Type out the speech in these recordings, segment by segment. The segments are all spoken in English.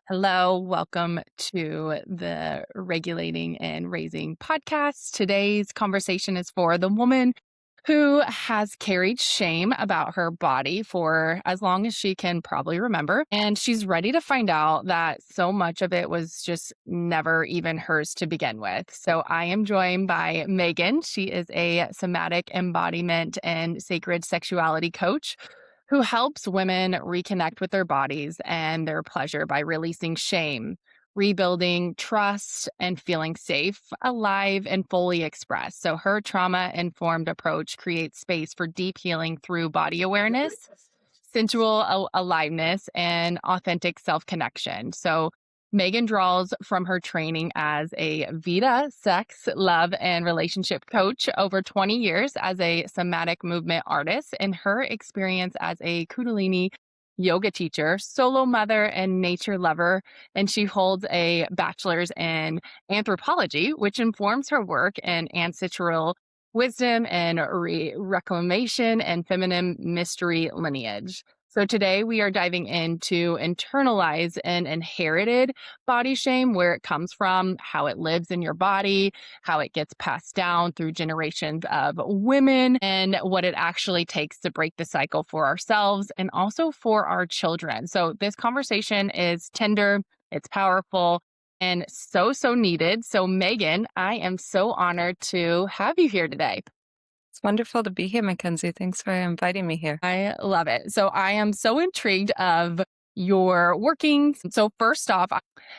Hello, welcome to the Regulating and Raising podcast. Today's conversation is for the woman who has carried shame about her body for as long as she can probably remember. And she's ready to find out that so much of it was just never even hers to begin with. So I am joined by Meghan. She is a somatic embodiment and sacred sexuality coach who helps women reconnect with their bodies and their pleasure by releasing shame, rebuilding trust, and feeling safe, alive, and fully expressed. So, her trauma informed approach creates space for deep healing through body awareness, sensual aliveness, and authentic self connection. So, Meghan draws from her training as a VITA Sex, love, and relationship coach over 20 years as a somatic movement artist and her experience as a Kundalini yoga teacher, solo mother, and nature lover. And she holds a bachelor's in anthropology, which informs her work in ancestral wisdom and reclamation and feminine mystery lineage. So today we are diving into internalized and inherited body shame, where it comes from, how it lives in your body, how it gets passed down through generations of women, and what it actually takes to break the cycle for ourselves and also for our children. So this conversation is tender, it's powerful, and so needed. So Meghan, I am so honored to have you here today. It's wonderful to be here, MaKenzie. Thanks for inviting me here. I love it. So I am so intrigued of your workings. So first off,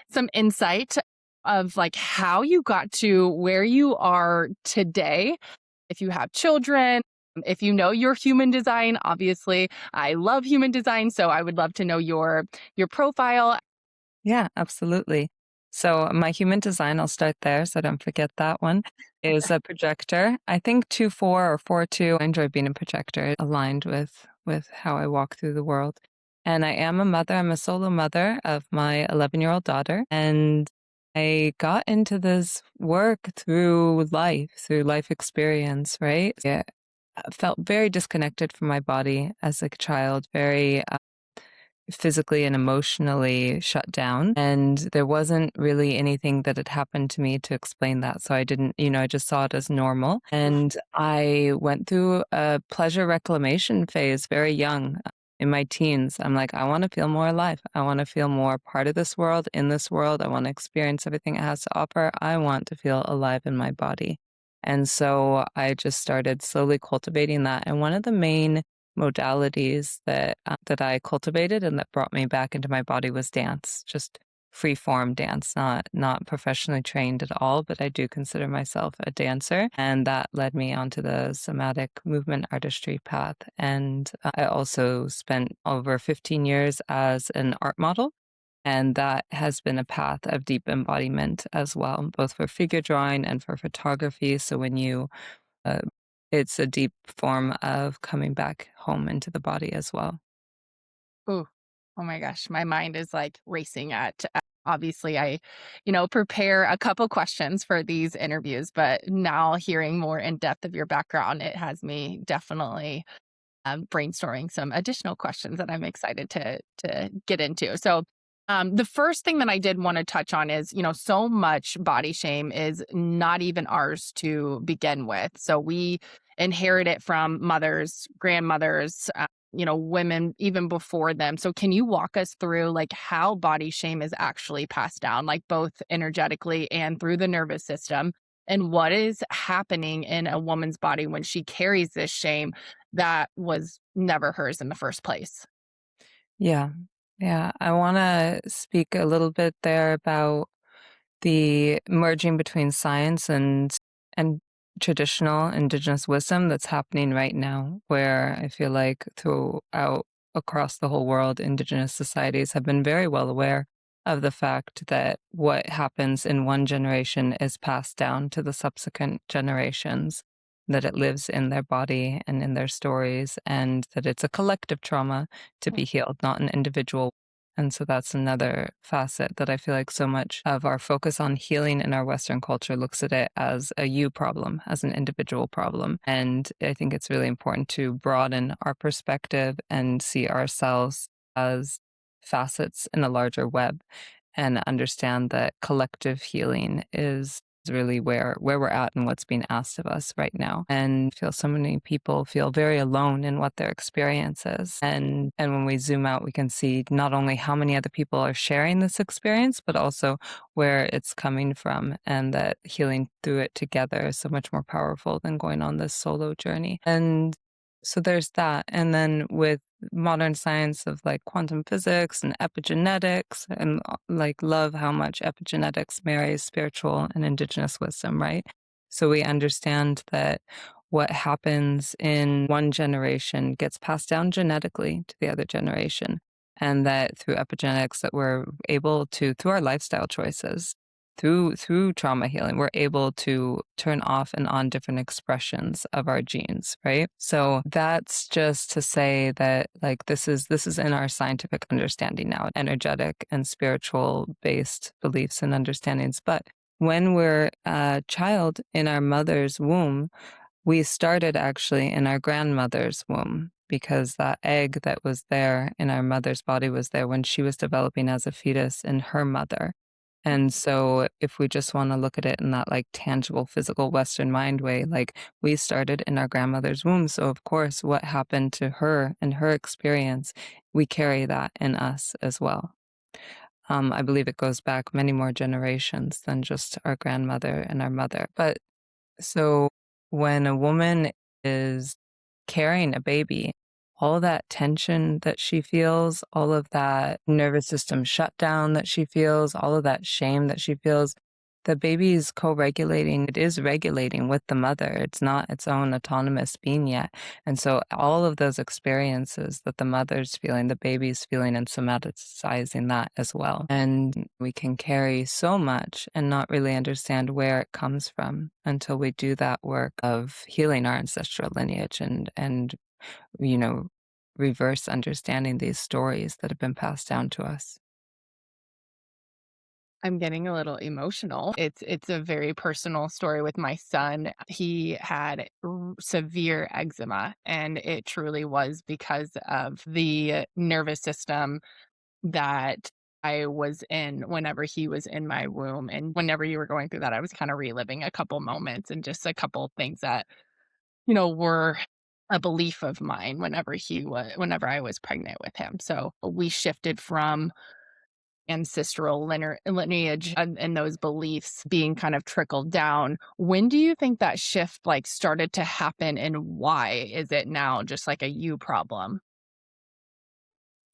some insight of like how you got to where you are today. If you have children, if you know your human design, obviously I love human design, so I would love to know your profile. Yeah, absolutely. So my human design, I'll start there so I don't forget that one, is a projector. I think 2-4 or 4-2. I enjoy being a projector, aligned with how I walk through the world. And I am a mother. I'm a solo mother of my 11-year-old daughter. And I got into this work through life experience, right? Yeah. I felt very disconnected from my body as a child, very physically and emotionally shut down. And there wasn't really anything that had happened to me to explain that. So I didn't, I just saw it as normal. And I went through a pleasure reclamation phase very young. In my teens, I'm like, I want to feel more alive. I want to feel more part of this world, in this world. I want to experience everything it has to offer. I want to feel alive in my body. And so I just started slowly cultivating that. And one of the main modalities that I cultivated and that brought me back into my body was dance, just free form dance, not professionally trained at all, but I do consider myself a dancer, and that led me onto the somatic movement artistry path. And I also spent over 15 years as an art model. And that has been a path of deep embodiment as well, both for figure drawing and for photography. So when you uh, it's a deep form of coming back home into the body as well. Ooh, oh my gosh, my mind is like racing at obviously I, prepare a couple questions for these interviews, but now hearing more in depth of your background, it has me definitely brainstorming some additional questions that I'm excited to get into. So the first thing that I did want to touch on is, so much body shame is not even ours to begin with. So we inherit it from mothers, grandmothers, women even before them. So can you walk us through like how body shame is actually passed down, like both energetically and through the nervous system? And what is happening in a woman's body when she carries this shame that was never hers in the first place? Yeah. Yeah. I want to speak a little bit there about the merging between science and traditional indigenous wisdom that's happening right now, where I feel like throughout across the whole world, indigenous societies have been very well aware of the fact that what happens in one generation is passed down to the subsequent generations, that it lives in their body and in their stories, and that it's a collective trauma to be healed, not an individual. And so that's another facet that I feel like so much of our focus on healing in our Western culture looks at it as a you problem, as an individual problem. And I think it's really important to broaden our perspective and see ourselves as facets in a larger web and understand that collective healing is really where we're at and what's being asked of us right now. And I feel so many people feel very alone in what their experience is. And when we zoom out, we can see not only how many other people are sharing this experience, but also where it's coming from, and that healing through it together is so much more powerful than going on this solo journey. And so there's that. And then with modern science of like quantum physics and epigenetics, and like love how much epigenetics marries spiritual and indigenous wisdom, right? So we understand that what happens in one generation gets passed down genetically to the other generation, and that through epigenetics that we're able to, through our lifestyle choices, through trauma healing, we're able to turn off and on different expressions of our genes, right? So that's just to say that like this is in our scientific understanding now, energetic and spiritual based beliefs and understandings. But when we're a child in our mother's womb, we started actually in our grandmother's womb, because that egg that was there in our mother's body was there when she was developing as a fetus in her mother. And so if we just want to look at it in that like tangible, physical Western mind way, like we started in our grandmother's womb. So of course, what happened to her and her experience, we carry that in us as well. I believe it goes back many more generations than just our grandmother and our mother. But so when a woman is carrying a baby, all that tension that she feels, all of that nervous system shutdown that she feels, all of that shame that she feels, the baby is co-regulating. It is regulating with the mother. It's not its own autonomous being yet. And so all of those experiences that the mother's feeling, the baby's feeling, and somaticizing that as well. And we can carry so much and not really understand where it comes from until we do that work of healing our ancestral lineage and you know, reverse understanding these stories that have been passed down to us. I'm getting a little emotional. It's a very personal story with my son. He had severe eczema, and it truly was because of the nervous system that I was in whenever he was in my womb. And whenever you were going through that, I was kind of reliving a couple moments and just a couple things that, were a belief of mine whenever I was pregnant with him. So we shifted from ancestral lineage and those beliefs being kind of trickled down. When do you think that shift like started to happen, and why is it now just like a you problem?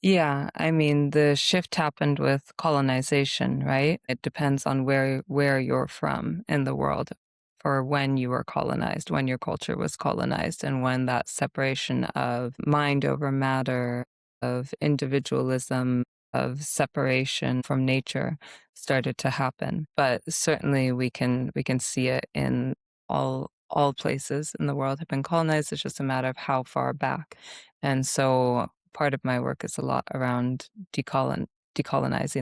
Yeah, I mean, the shift happened with colonization, right? It depends on where you're from in the world, for when you were colonized, when your culture was colonized, and when that separation of mind over matter, of individualism, of separation from nature started to happen. But certainly we can see it in all places in the world have been colonized. It's just a matter of how far back. And so part of my work is a lot around decolonizing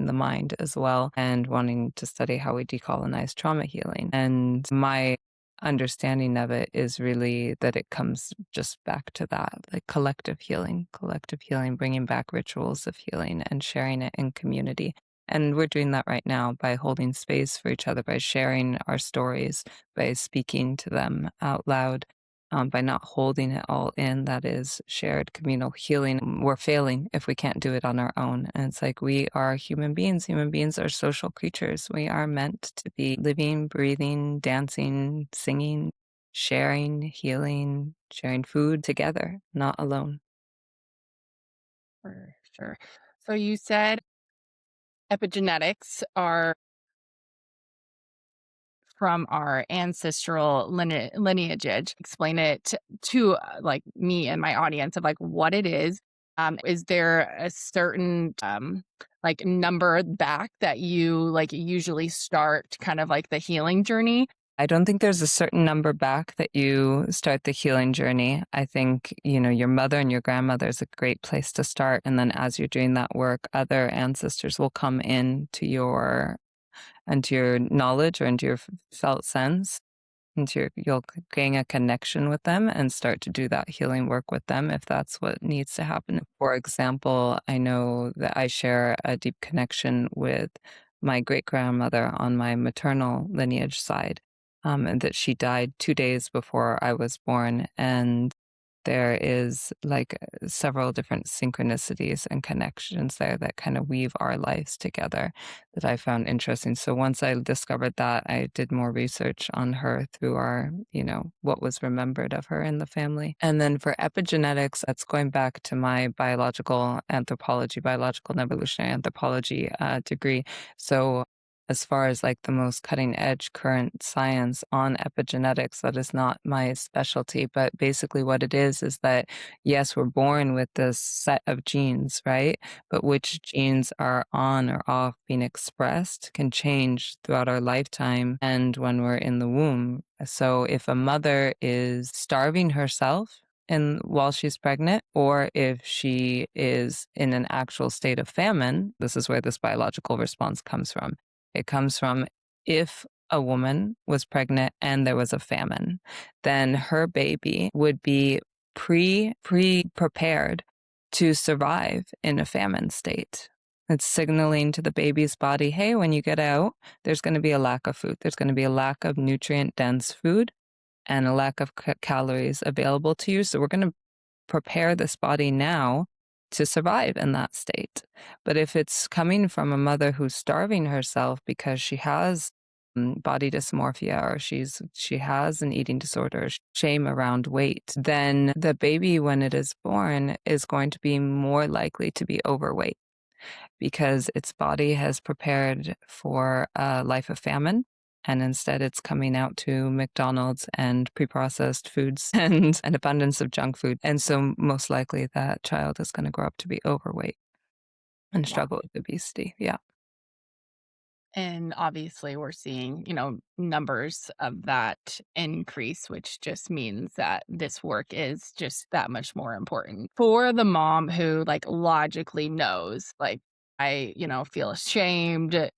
the mind as well, and wanting to study how we decolonize trauma healing. And my understanding of it is really that it comes just back to that, like collective healing, bringing back rituals of healing and sharing it in community. And we're doing that right now by holding space for each other, by sharing our stories, by speaking to them out loud, by not holding it all in. That is shared communal healing. We're failing if we can't do it on our own. And it's like we are human beings. Human beings are social creatures. We are meant to be living, breathing, dancing, singing, sharing, healing, sharing food together, not alone. For sure. So you said epigenetics are from our ancestral lineage. Explain it to like me and my audience of like what it is. Is there a certain like number back that you like usually start kind of like the healing journey? I don't think there's a certain number back that you start the healing journey. I think, your mother and your grandmother is a great place to start. And then as you're doing that work, other ancestors will come into your knowledge or into your felt sense. you'll gain a connection with them and start to do that healing work with them if that's what needs to happen. For example, I know that I share a deep connection with my great grandmother on my maternal lineage side, and that she died 2 days before I was born. And there is like several different synchronicities and connections there that kind of weave our lives together that I found interesting. So once I discovered that, I did more research on her through our, what was remembered of her in the family. And then for epigenetics, that's going back to my biological anthropology, biological and evolutionary anthropology degree. So as far as like the most cutting edge current science on epigenetics, that is not my specialty. But basically, what it is that yes, we're born with this set of genes, right? But which genes are on or off being expressed can change throughout our lifetime and when we're in the womb. So if a mother is starving herself, and while she's pregnant, or if she is in an actual state of famine, this is where this biological response comes from. It comes from if a woman was pregnant and there was a famine, then her baby would be prepared to survive in a famine state. It's signaling to the baby's body, hey, when you get out, there's going to be a lack of food. There's going to be a lack of nutrient dense food and a lack of calories available to you. So we're going to prepare this body now to survive in that state. But if it's coming from a mother who's starving herself because she has body dysmorphia or she has an eating disorder, shame around weight, then the baby when it is born is going to be more likely to be overweight because its body has prepared for a life of famine. And instead, it's coming out to McDonald's and preprocessed foods and an abundance of junk food. And so, most likely, that child is going to grow up to be overweight and Wow. struggle with obesity. Yeah. And obviously, we're seeing, numbers of that increase, which just means that this work is just that much more important for the mom who, like, logically knows, like, I, feel ashamed,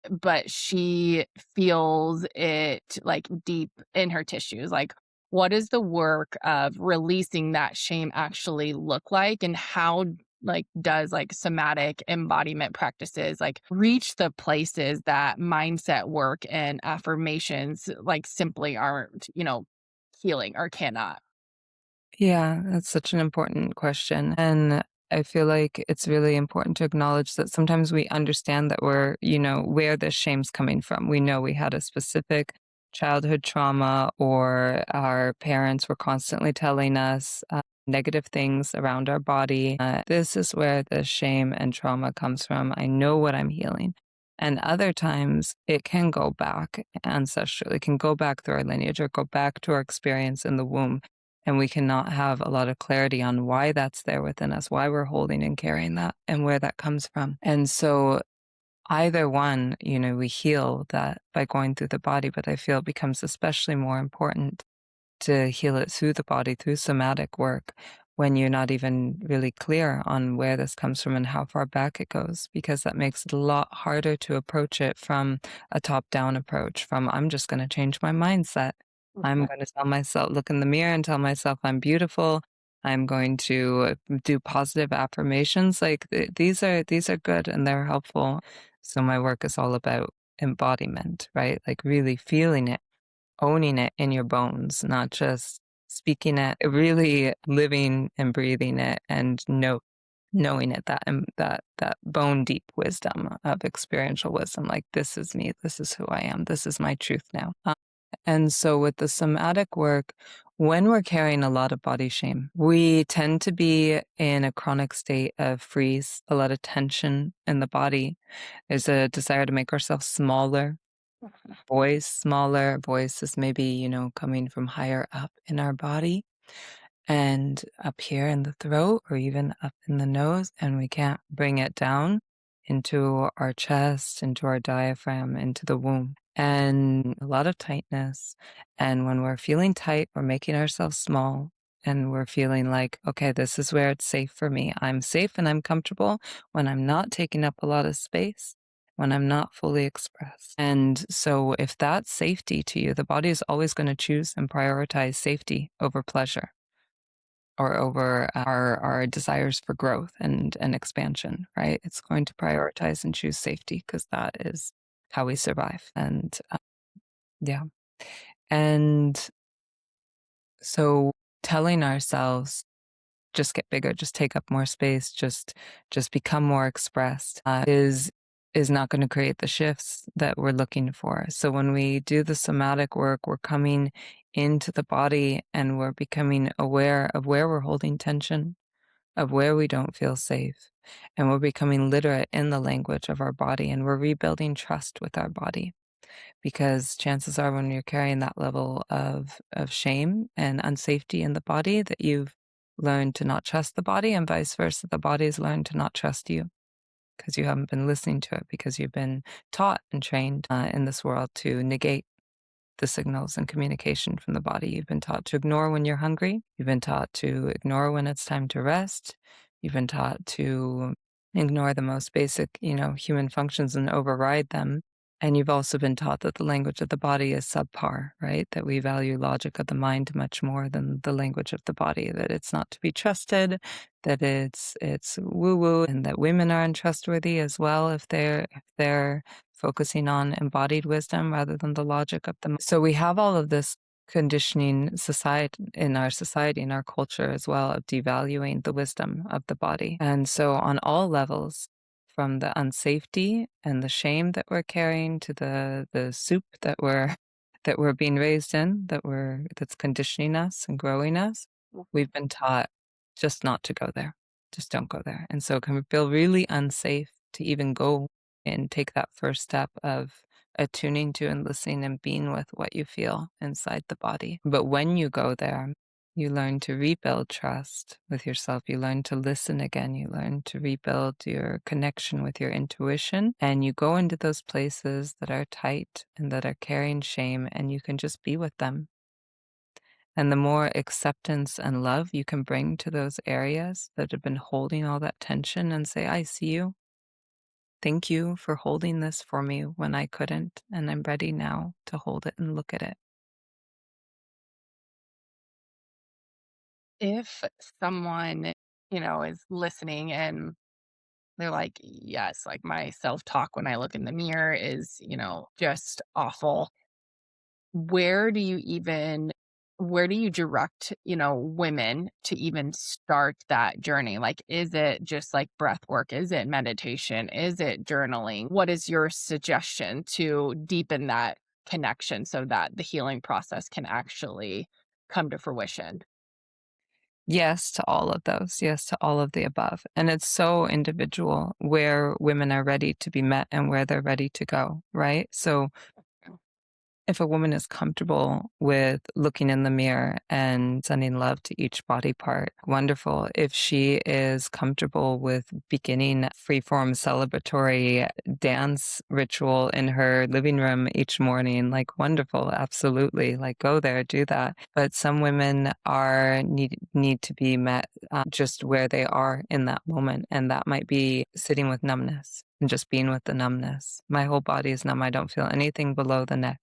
but she feels it like deep in her tissues. Like, what does the work of releasing that shame actually look like? And how like does like somatic embodiment practices like reach the places that mindset work and affirmations like simply aren't, healing or cannot? Yeah, that's such an important question. And I feel like it's really important to acknowledge that sometimes we understand that we're, where the shame's coming from. We know we had a specific childhood trauma, or our parents were constantly telling us negative things around our body. This is where the shame and trauma comes from. I know what I'm healing. And other times it can go back ancestrally, it can go back through our lineage or go back to our experience in the womb, and we cannot have a lot of clarity on why that's there within us, why we're holding and carrying that, and where that comes from. And so, either one, we heal that by going through the body, but I feel it becomes especially more important to heal it through the body, through somatic work, when you're not even really clear on where this comes from and how far back it goes, because that makes it a lot harder to approach it from a top down approach, from I'm just going to change my mindset. I'm Mhm. going to tell myself, look in the mirror and tell myself I'm beautiful. I'm going to do positive affirmations. Like these are good and they're helpful. So my work is all about embodiment, right? Like really feeling it, owning it in your bones, not just speaking it, really living and breathing it and knowing it, that bone deep wisdom of experiential wisdom. Like this is me, this is who I am, this is my truth now. And so with the somatic work, when we're carrying a lot of body shame, we tend to be in a chronic state of freeze, a lot of tension in the body. There's a desire to make ourselves smaller, voice smaller. Voice is maybe, coming from higher up in our body and up here in the throat or even up in the nose, and we can't bring it down into our chest, into our diaphragm, into the womb. And a lot of tightness. And when we're feeling tight, we're making ourselves small. And we're feeling like, okay, this is where it's safe for me. I'm safe and I'm comfortable when I'm not taking up a lot of space. when I'm not fully expressed. And so if that's safety to you, the body is always going to choose and prioritize safety over pleasure or over our desires for growth and expansion, right? It's going to prioritize and choose safety because that is how we survive. And yeah. And so telling ourselves, just get bigger, just take up more space, just become more expressed, is not going to create the shifts that we're looking for. So when we do the somatic work, we're coming into the body and we're becoming aware of where we're holding tension, of where we don't feel safe, and we're becoming literate in the language of our body, and we're rebuilding trust with our body. Because chances are when you're carrying that level of shame and unsafety in the body that you've learned to not trust the body, and vice versa, the body's learned to not trust you because you haven't been listening to it, because you've been taught and trained in this world to negate the signals and communication from the body. You've been taught to ignore when you're hungry. You've been taught to ignore when it's time to rest. You've been taught to ignore the most basic, human functions and override them. And you've also been taught that the language of the body is subpar, right? That we value logic of the mind much more than the language of the body, that it's not to be trusted, that it's woo-woo, and that women are untrustworthy as well if they're focusing on embodied wisdom rather than the logic of them. So we have all of this conditioning in our society, in our culture as well, of devaluing the wisdom of the body. And so on all levels, from the unsafety and the shame that we're carrying to the soup that we're being raised in, that's conditioning us and growing us, we've been taught just not to go there. Just don't go there. And so it can feel really unsafe to even go and take that first step of attuning to and listening and being with what you feel inside the body. But when you go there, you learn to rebuild trust with yourself. You learn to listen again. You learn to rebuild your connection with your intuition. And you go into those places that are tight and that are carrying shame, and you can just be with them. And the more acceptance and love you can bring to those areas that have been holding all that tension, and say, I see you. Thank you for holding this for me when I couldn't, and I'm ready now to hold it and look at it. If someone, is listening and they're like, yes, like my self talk when I look in the mirror is, just awful. Where do you even where do you direct, women to even start that journey? Like, is it just like breath work? Is it meditation? Is it journaling? What is your suggestion to deepen that connection so that the healing process can actually come to fruition? Yes to all of those. Yes to all of the above. And it's so individual where women are ready to be met and where they're ready to go, right? So if a woman is comfortable with looking in the mirror and sending love to each body part, wonderful. If she is comfortable with beginning freeform celebratory dance ritual in her living room each morning, like wonderful, absolutely. Like go there, do that. But some women need to be met just where they are in that moment, and that might be sitting with numbness and just being with the numbness. My whole body is numb. I don't feel anything below the neck.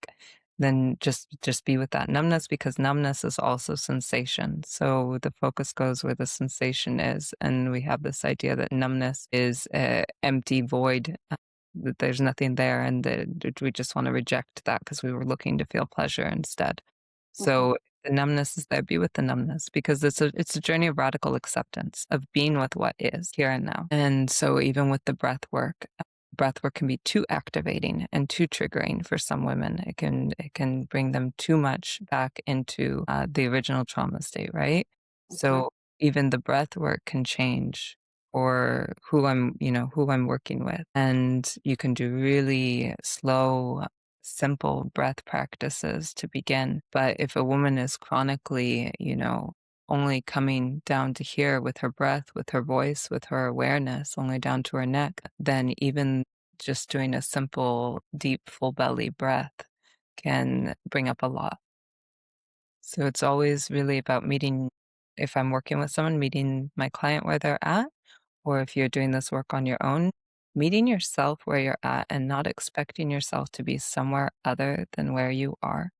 Then just be with that numbness, because numbness is also sensation. So the focus goes where the sensation is, and we have this idea that numbness is a empty void, that there's nothing there, and that we just want to reject that because we were looking to feel pleasure instead. Mhm. So the numbness is there. Be with the numbness, because it's a journey of radical acceptance of being with what is here and now. And so even with the breath work can be too activating and too triggering for some women. It can bring them too much back into the original trauma state, right? Mhm. So even the breath work can change, or who I'm working with. And you can do really slow, simple breath practices to begin. But if a woman is chronically, only coming down to here with her breath, with her voice, with her awareness, only down to her neck, then even just doing a simple, deep, full belly breath can bring up a lot. So it's always really about meeting, if I'm working with someone, meeting my client where they're at, or if you're doing this work on your own, meeting yourself where you're at and not expecting yourself to be somewhere other than where you are,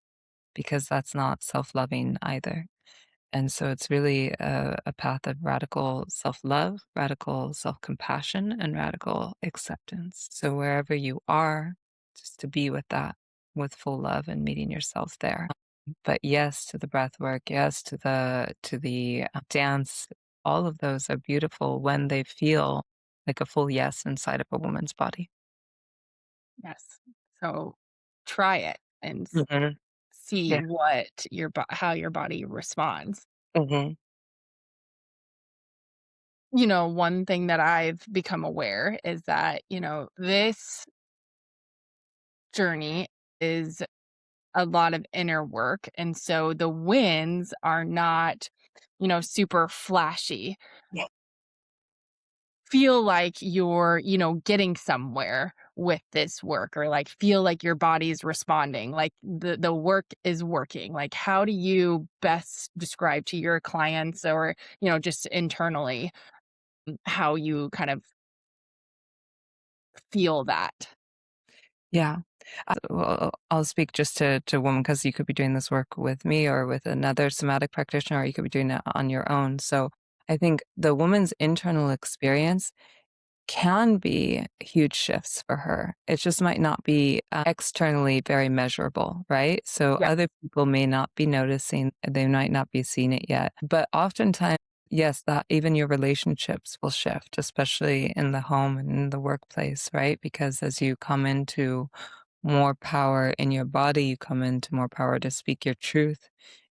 because that's not self loving either. And so it's really a path of radical self love, radical self compassion, and radical acceptance. So wherever you are, just to be with that with full love and meeting yourself there. But yes to the breath work, yes to the dance. All of those are beautiful when they feel like a full yes inside of a woman's body. Yes. So try it and Hmm. see Yeah. what how your body responds. Hmm. One thing that I've become aware is that, this journey is a lot of inner work. And so the wins are not, super flashy. Yeah. Feel like you're, getting somewhere with this work, or like feel like your body's responding, like the work is working. Like, how do you best describe to your clients, or, just internally, how you kind of feel that? Yeah. Well, I'll speak just to women because you could be doing this work with me or with another somatic practitioner, or you could be doing it on your own. So I think the woman's internal experience can be huge shifts for her. It just might not be externally very measurable, right? So Yeah. other people may not be noticing, they might not be seeing it yet. But oftentimes, yes, that even your relationships will shift, especially in the home and in the workplace, right? Because as you come into more power in your body, you come into more power to speak your truth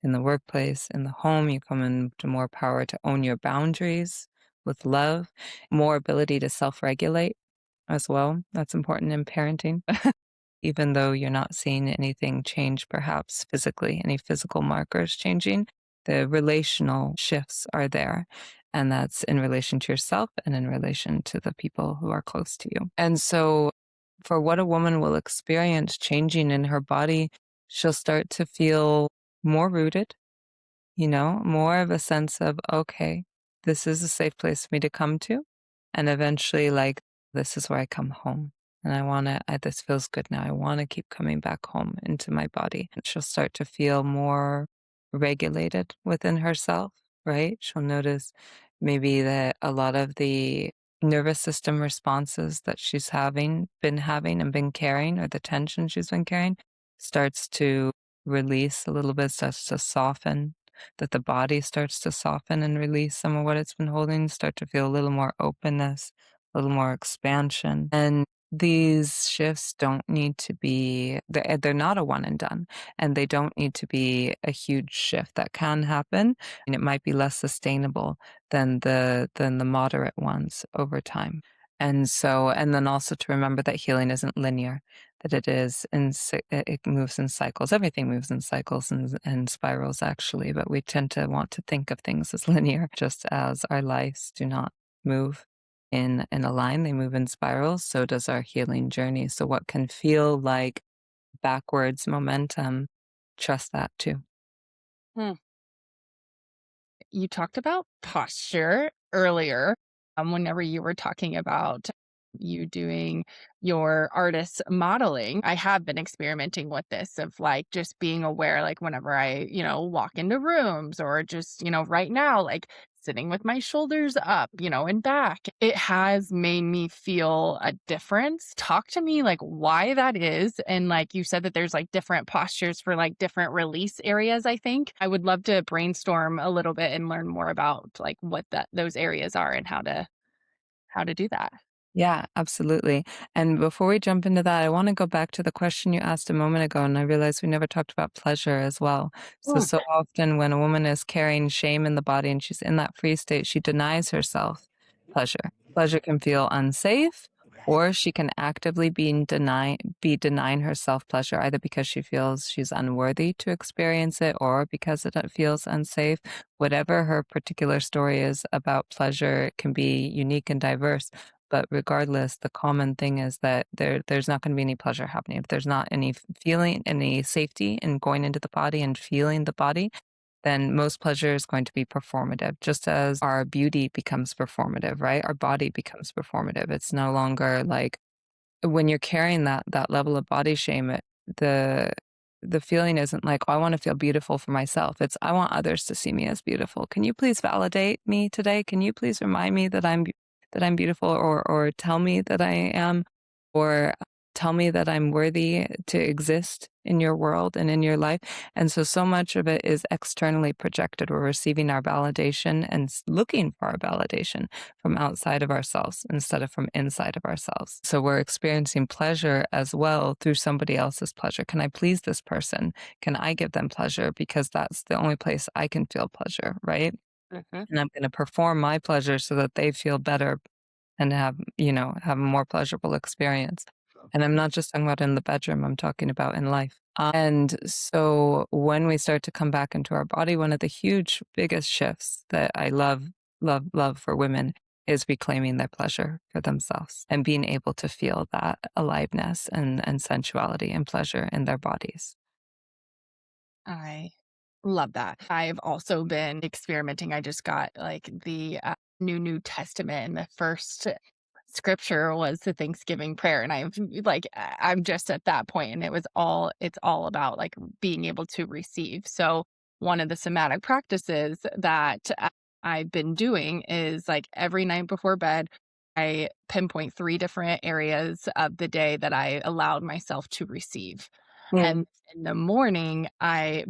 in the workplace, in the home, you come into more power to own your boundaries with love, more ability to self regulate as well. That's important in parenting, even though you're not seeing anything change, perhaps physically, any physical markers changing. The relational shifts are there. And that's in relation to yourself and in relation to the people who are close to you. And so, for what a woman will experience changing in her body, she'll start to feel more rooted, more of a sense of, okay, this is a safe place for me to come to. And eventually, like, this is where I come home. And this feels good now. I want to keep coming back home into my body. And she'll start to feel more regulated within herself, right? She'll notice maybe that a lot of the nervous system responses that been having and been carrying, or the tension she's been carrying, starts to release a little bit, starts to soften, that the body starts to soften and release some of what it's been holding, start to feel a little more openness, a little more expansion. And these shifts don't need to be, they're not a one and done, and they don't need to be a huge shift that can happen. And it might be less sustainable than the moderate ones over time. And so, and then also to remember that healing isn't linear, that it moves in cycles. Everything moves in cycles and spirals, actually, but we tend to want to think of things as linear, just as our lives do not move in a line, they move in spirals. So does our healing journey. So what can feel like backwards momentum, trust that too. Hmm. You talked about posture earlier, whenever you were talking about you doing your artist modeling. I have been experimenting with this, of like just being aware, like whenever I, walk into rooms, or just, right now, like sitting with my shoulders up, and back. It has made me feel a difference. Talk to me like why that is. And like you said that there's like different postures for like different release areas, I think. I would love to brainstorm a little bit and learn more about like what those areas are, and how to do that. Yeah, absolutely. And before we jump into that, I want to go back to the question you asked a moment ago, and I realized we never talked about pleasure as well. So, Mm. so often when a woman is carrying shame in the body and she's in that free state, she denies herself pleasure. Pleasure can feel unsafe, or she can actively be denying herself pleasure, either because she feels she's unworthy to experience it, or because it feels unsafe. Whatever her particular story is about pleasure, it can be unique and diverse. But regardless, the common thing is that there's not going to be any pleasure happening. If there's not any feeling, any safety in going into the body and feeling the body, then most pleasure is going to be performative, just as our beauty becomes performative, right? Our body becomes performative. It's no longer like when you're carrying that level of body shame, the the feeling isn't like, "Oh, I wanna feel beautiful for myself." It's, "I want others to see me as beautiful. Can you please validate me today? Can you please remind me that I'm beautiful or tell me that I am, or tell me that I'm worthy to exist in your world and in your life?" And so much of it is externally projected. We're receiving our validation and looking for our validation from outside of ourselves instead of from inside of ourselves. So we're experiencing pleasure as well through somebody else's pleasure. Can I please this person? Can I give them pleasure? Because that's the only place I can feel pleasure, right? Mhm. And I'm going to perform my pleasure so that they feel better and have a more pleasurable experience. And I'm not just talking about in the bedroom, I'm talking about in life. And so when we start to come back into our body, one of the huge, biggest shifts that I love, love, love for women is reclaiming their pleasure for themselves and being able to feel that aliveness and sensuality and pleasure in their bodies. I love that. I've also been experimenting. I just got like the New Testament, and the first scripture was the Thanksgiving prayer, and I'm just at that point, and it's all about like being able to receive. So one of the somatic practices that I've been doing is like every night before bed, I pinpoint three different areas of the day that I allowed myself to receive. And Mm. in the morning,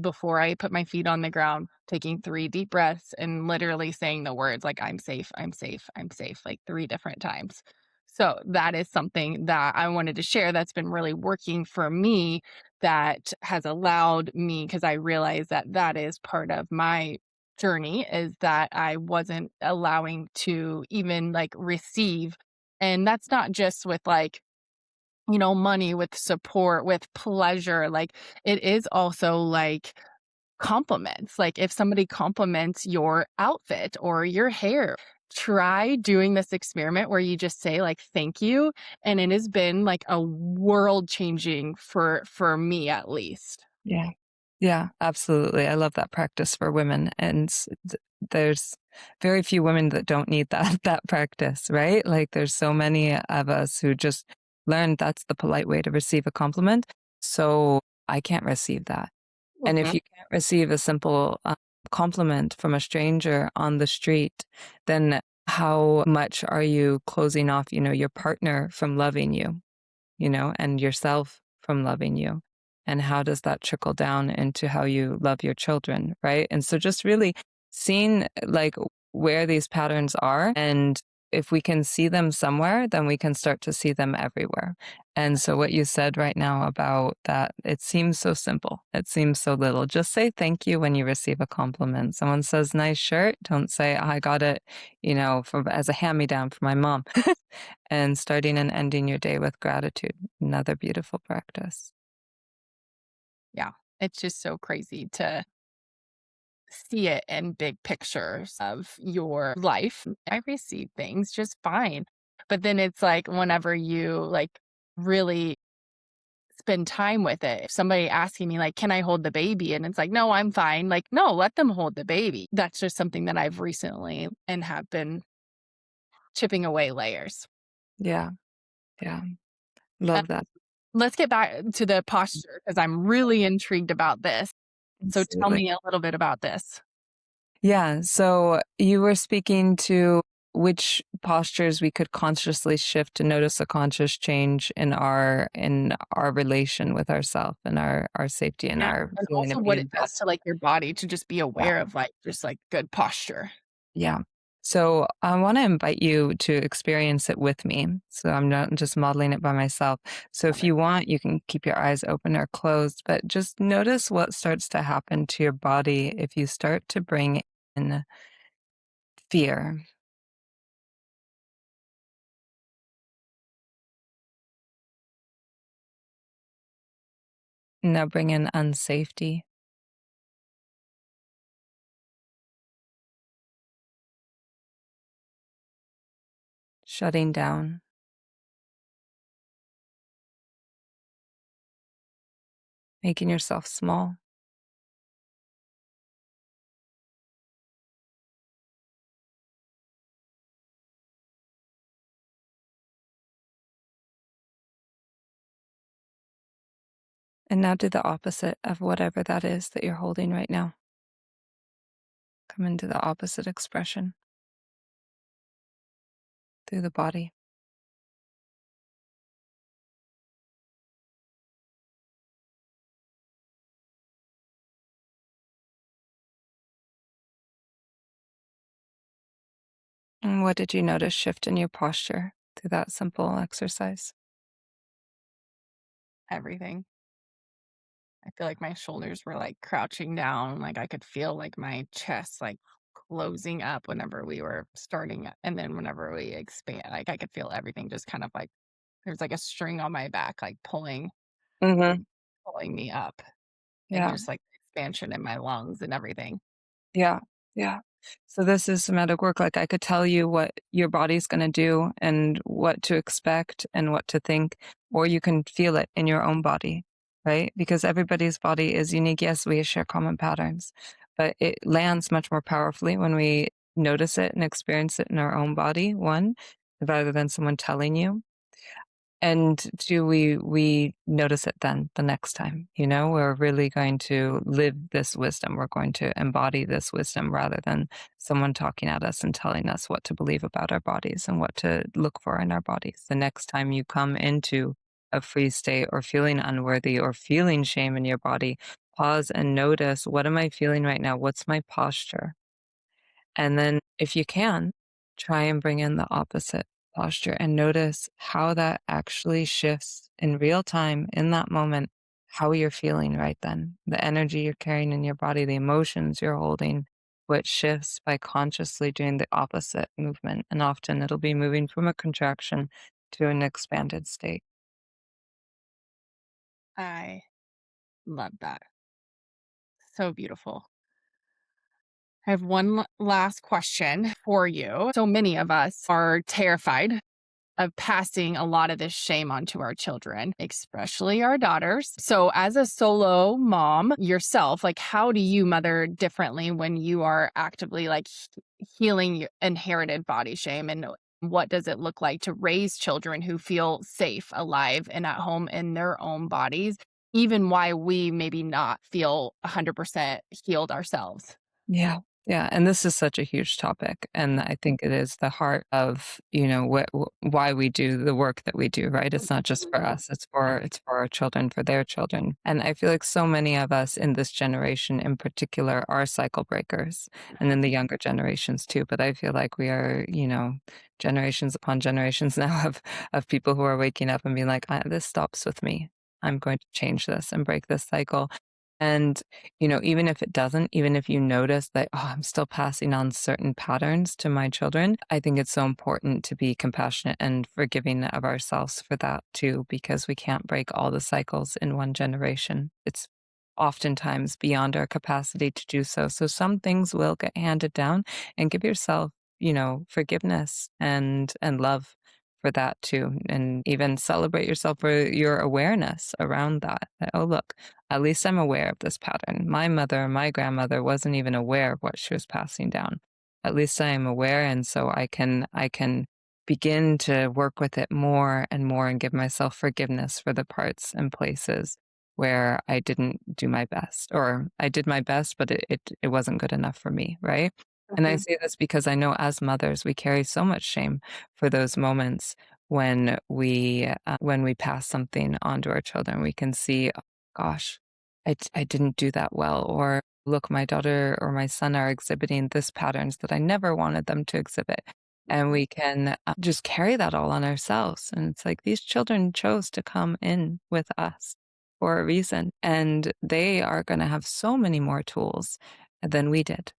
before I put my feet on the ground, taking 3 deep breaths and literally saying the words like, "I'm safe, I'm safe, I'm safe," like 3 different times. So that is something that I wanted to share that's been really working for me, that has allowed me, because I realize that that is part of my journey, is that I wasn't allowing to even, like, receive. And that's not just with, like, money, with support, with pleasure. Like, it is also like compliments. Like, if somebody compliments your outfit or your hair, try doing this experiment where you just say like thank you. And it has been like a world changing for me, at least. Yeah. Yeah, absolutely. I love that practice for women, and there's very few women that don't need that that practice, right? Like there's so many of us who just learned that's the polite way to receive a compliment. So I can't receive that. And if Mhm. you can't receive a simple compliment from a stranger on the street, then how much are you closing off, your partner from loving you? And yourself from loving you. And how does that trickle down into how you love your children, right? And so just really seeing like where these patterns are, and if we can see them somewhere, then we can start to see them everywhere. And so what you said right now about that, it seems so simple. It seems so little. Just say thank you when you receive a compliment. Someone says nice shirt, don't say I got it, as a hand-me-down for my mom. And starting and ending your day with gratitude, another beautiful practice. Yeah. It's just so crazy to see it in big pictures of your life. I receive things just fine. But then it's like whenever you like really spend time with it. If somebody asking me like, "Can I hold the baby?" And it's like, "No, I'm fine." Like, "No, let them hold the baby." That's just something that I've recently and have been chipping away layers. Yeah, yeah, Uh, love that. let's get back to the posture, because I'm really intrigued about this. So tell Absolutely. me a little bit about this. Yeah, so you were speaking to which postures we could consciously shift to notice a conscious change in our relation with ourself and our safety and Yeah. our And feeling also of what being it does to like your body, to just be best. aware of like just like good posture. Yeah. So I want to invite you to experience it with me. So I'm not just modeling it by myself. So Love if it. you want, you can keep your eyes open or closed, but just notice what starts to happen to your body if you start to bring in fear. Now bring in unsafety, shutting down, making yourself small. And now do the opposite of whatever that is that you're holding right now. Come into the opposite expression through the body. And what did you notice shift in your posture through that simple exercise? Everything. I feel like my shoulders were like crouching down, like I could feel like my chest like closing up whenever we were starting, and then whenever we expand, like I could feel everything just kind of like there's like a string on my back, like Hmm. pulling me up, and Yeah. just like expansion in my lungs and everything. Yeah, yeah. So this is somatic work, like, I could tell you what your body's gonna do and what to expect and what to think, or you can feel it in your own body, right? Because everybody's body is unique. Yes, we share common patterns, but it lands much more powerfully when we notice it and experience it in our own body, 1, rather than someone telling you. And 2, we notice it then the next time, we're really going to live this wisdom. We're going to embody this wisdom rather than someone talking at us and telling us what to believe about our bodies and what to look for in our bodies. The next time you come into a free state or feeling unworthy or feeling shame in your body, pause and notice, what am I feeling right now? What's my posture? And then, if you can, try and bring in the opposite posture and notice how that actually shifts in real time in that moment, how you're feeling right then, the energy you're carrying in your body, the emotions you're holding, what shifts by consciously doing the opposite movement. And often it'll be moving from a contraction to an expanded state. I love that. So beautiful. I have one last question for you. So many of us are terrified of passing a lot of this shame onto our children, especially our daughters. So, as a solo mom yourself, like how do you mother differently when you are actively like healing your inherited body shame? And what does it look like to raise children who feel safe, alive, and at home in their own bodies, even why we maybe not feel 100% healed ourselves? Yeah. Yeah, and this is such a huge topic, and I think it is the heart of, why we do the work that we do, right? It's not just for us, it's for our children, for their children. And I feel like so many of us in this generation in particular are cycle breakers, and then the younger generations too, but I feel like we are, generations upon generations now of people who are waking up and being like, "This stops with me. I'm going to change this and break this cycle." And even if it doesn't, even if you notice that, oh, I'm still passing on certain patterns to my children, I think it's so important to be compassionate and forgiving of ourselves for that too, because we can't break all the cycles in one generation. It's oftentimes beyond our capacity to do so. So some things will get handed down, and give yourself, forgiveness and love for that too. And even celebrate yourself for your awareness around that. That, oh, look, at least I'm aware of this pattern. My mother, my grandmother wasn't even aware of what she was passing down. At least I am aware, and so I can begin to work with it more and more and give myself forgiveness for the parts and places where I didn't do my best, or I did my best, but it wasn't good enough for me, right? And I Mhm. say this because I know as mothers, we carry so much shame for those moments when we pass something on to our children. We can see, "Oh, gosh, I didn't do that well," or, "Look, my daughter or my son are exhibiting this patterns that I never wanted them to exhibit." And we can just carry that all on ourselves. And it's like these children chose to come in with us for a reason, and they are going to have so many more tools than we did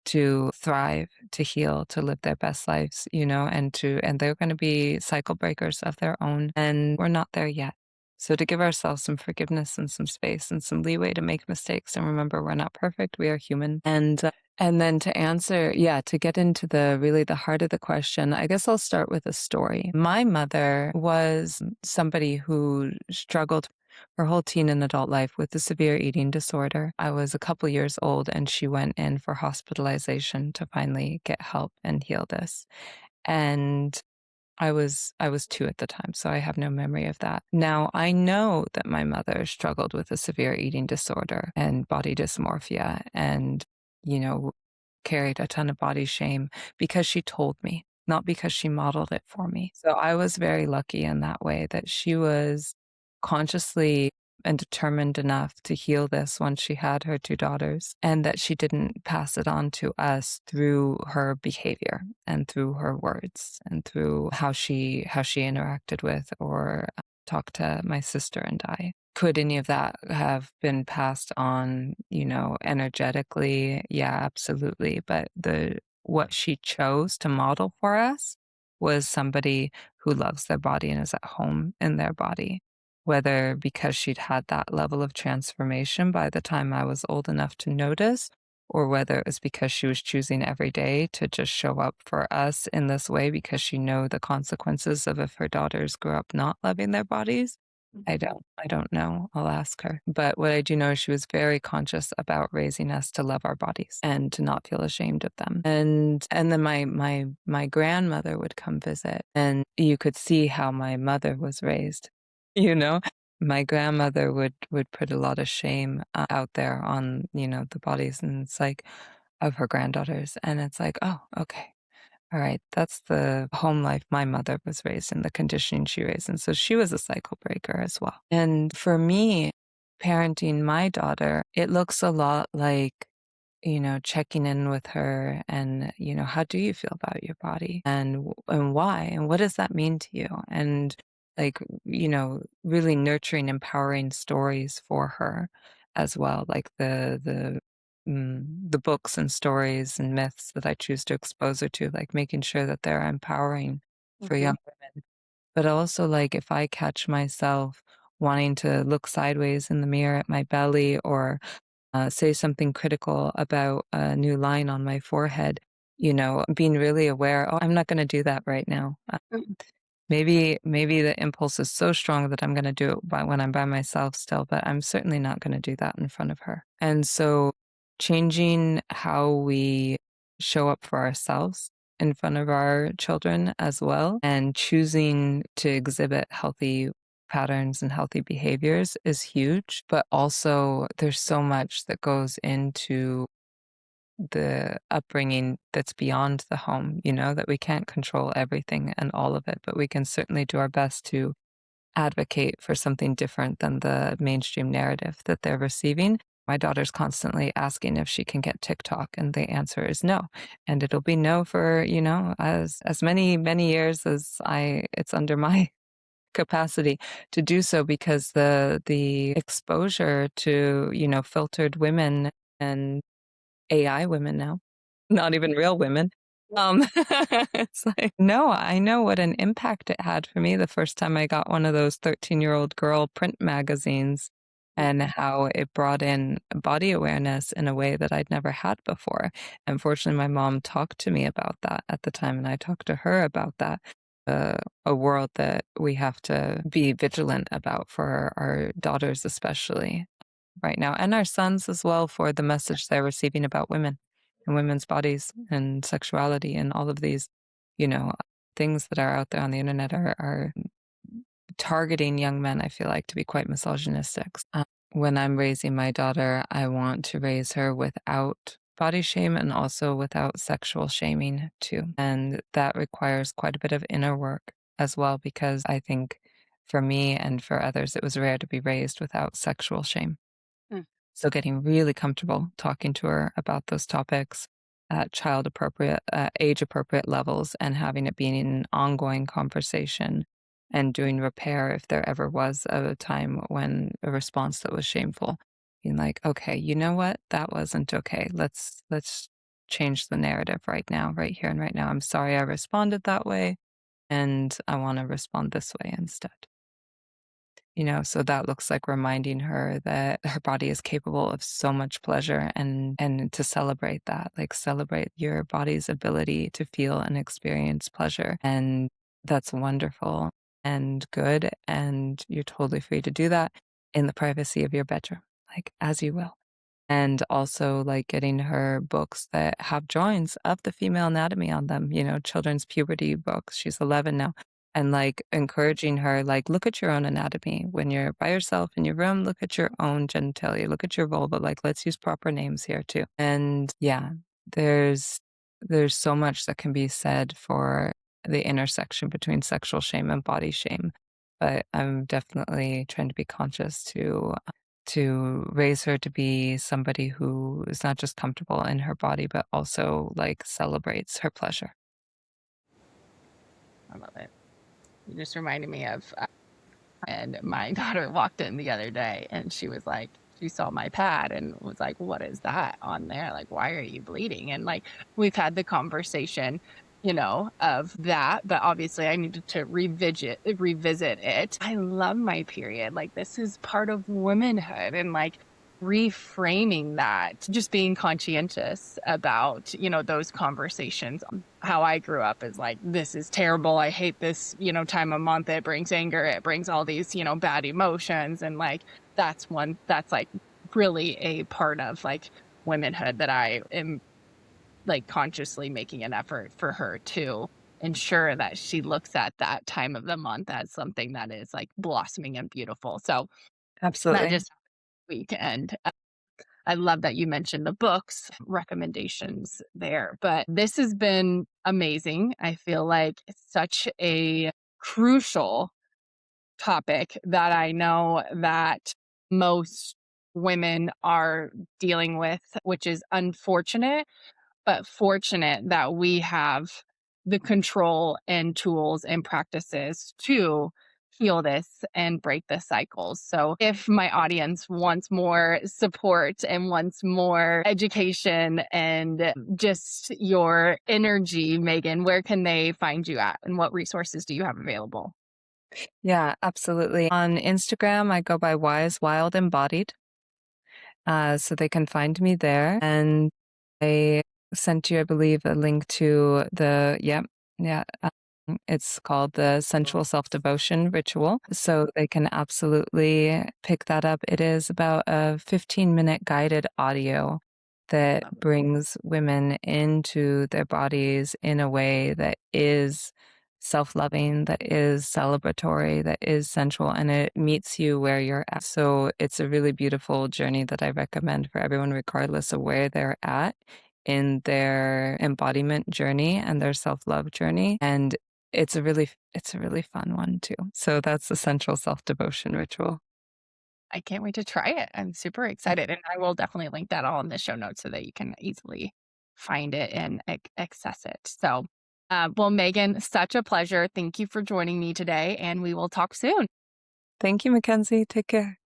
to thrive, to heal, to live their best lives, and they're going to be cycle breakers of their own, and we're not there yet. So to give ourselves some forgiveness and some space and some leeway to make mistakes, and remember we're not perfect, we are human. And then to answer, yeah, to get into the heart of the question, I guess I'll start with a story. My mother was somebody who struggled her whole teen and adult life with a severe eating disorder. I was a couple years old and she went in for hospitalization to finally get help and heal this. And I was 2 at the time, so I have no memory of that. Now, I know that my mother struggled with a severe eating disorder and body dysmorphia and, you know, carried a ton of body shame because she told me, not because she modeled it for me. So I was very lucky in that way that she was consciously and determined enough to heal this once she had her 2 daughters, and that she didn't pass it on to us through her behavior and through her words and through how she interacted with or talked to my sister and I. Could any of that have been passed on, energetically? Yeah, absolutely. But the what she chose to model for us was somebody who loves their body and is at home in their body. Whether because she'd had that level of transformation by the time I was old enough to notice, or whether it was because she was choosing every day to just show up for us in this way because she knew the consequences of if her daughters grew up not loving their bodies. I don't know. I'll ask her. But what I do know is she was very conscious about raising us to love our bodies and to not feel ashamed of them. And then my grandmother would come visit, and you could see how my mother was raised. You know, my grandmother would put a lot of shame out there on, the bodies and it's like of her granddaughters. And it's like, oh, okay. All right. That's the home life my mother was raised in, the conditioning she raised in. So she was a cycle breaker as well. And for me, parenting my daughter, it looks a lot like, checking in with her and, how do you feel about your body and why? And what does that mean to you? And like, really nurturing, empowering stories for her as well, like the books and stories and myths that I choose to expose her to, like making sure that they're empowering for Mhm. young women. But also, like, if I catch myself wanting to look sideways in the mirror at my belly or say something critical about a new line on my forehead, being really aware, oh, I'm not going to do that right now. Mm. Maybe the impulse is so strong that I'm gonna do it when I'm by myself still, but I'm certainly not gonna do that in front of her. And so changing how we show up for ourselves in front of our children as well, and choosing to exhibit healthy patterns and healthy behaviors is huge, but also there's so much that goes into the upbringing that's beyond the home, that we can't control everything and all of it, but we can certainly do our best to advocate for something different than the mainstream narrative that they're receiving. My daughter's constantly asking if she can get TikTok, and the answer is no. And it'll be no for, as many years as I it's under my capacity to do so because the exposure to, filtered women and AI women now, not even real women. It's like, no, I know what an impact it had for me the first time I got one of those 13-year-old girl print magazines and how it brought in body awareness in a way that I'd never had before. And fortunately, my mom talked to me about that at the time, and I talked to her about that. A world that we have to be vigilant about for our daughters, especially right now, and our sons as well for the message they're receiving about women and women's bodies and sexuality and all of these, you know, things that are out there on the internet are targeting young men, I feel like, to be quite misogynistic. When I'm raising my daughter, I want to raise her without body shame and also without sexual shaming too. And that requires quite a bit of inner work as well, because I think for me and for others, it was rare to be raised without sexual shame. Mm. So getting really comfortable talking to her about those topics at child appropriate, age appropriate levels and having it being an ongoing conversation and doing repair if there ever was a time when a response that was shameful. Being like, okay, you know what? That wasn't okay. Let's change the narrative right now, right here and right now. I'm sorry I responded that way and I want to respond this way instead. So that looks like reminding her that her body is capable of so much pleasure and to celebrate that, like celebrate your body's ability to feel and experience pleasure. And that's wonderful and good. And you're totally free to do that in the privacy of your bedroom, like as you will. And also like getting her books that have drawings of the female anatomy on them, children's puberty books. She's 11 now, and like encouraging her, like, look at your own anatomy. When you're by yourself in your room, look at your own genitalia, look at your vulva, like, let's use proper names here too. And yeah, there's so much that can be said for the intersection between sexual shame and body shame. But I'm definitely trying to be conscious to raise her to be somebody who is not just comfortable in her body, but also like celebrates her pleasure. I love it. You just reminded me of, and my daughter walked in the other day and she was like, she saw my pad and was like, what is that on there? Like, why are you bleeding? And like, we've had the conversation, of that, but obviously I needed to revisit it. I love my period. Like, this is part of womanhood, and like reframing that, just being conscientious about, those conversations. How I grew up is like, this is terrible. I hate this, time of month. It brings anger. It brings all these, bad emotions. And like, that's like really a part of like womanhood that I am like consciously making an effort for her to ensure that she looks at that time of the month as something that is like blossoming and beautiful. So that Absolutely. just happened this week. And I love that you mentioned the books recommendations there, but this has been amazing. I feel like it's such a crucial topic that I know that most women are dealing with, which is unfortunate, but fortunate that we have the control and tools and practices to heal this and break the cycles. So if my audience wants more support and wants more education and just your energy, Meghan, where can they find you at and what resources do you have available? Yeah, absolutely. On Instagram, I go by Wise Wild Embodied, so they can find me there. And I sent you, I believe, a link to the, yeah, it's called the Sensual Self-Devotion Ritual. So they can absolutely pick that up. It is about a 15-minute guided audio that brings women into their bodies in a way that is self-loving, that is celebratory, that is sensual, and it meets you where you're at. So it's a really beautiful journey that I recommend for everyone, regardless of where they're at in their embodiment journey and their self-love journey. And it's a really fun one too. So that's the sensual self-devotion ritual. I can't wait to try it. I'm super excited. And I will definitely link that all in the show notes so that you can easily find it and access it. So, well, Meghan, such a pleasure. Thank you for joining me today, and we will talk soon. Thank you, MaKenzie. Take care.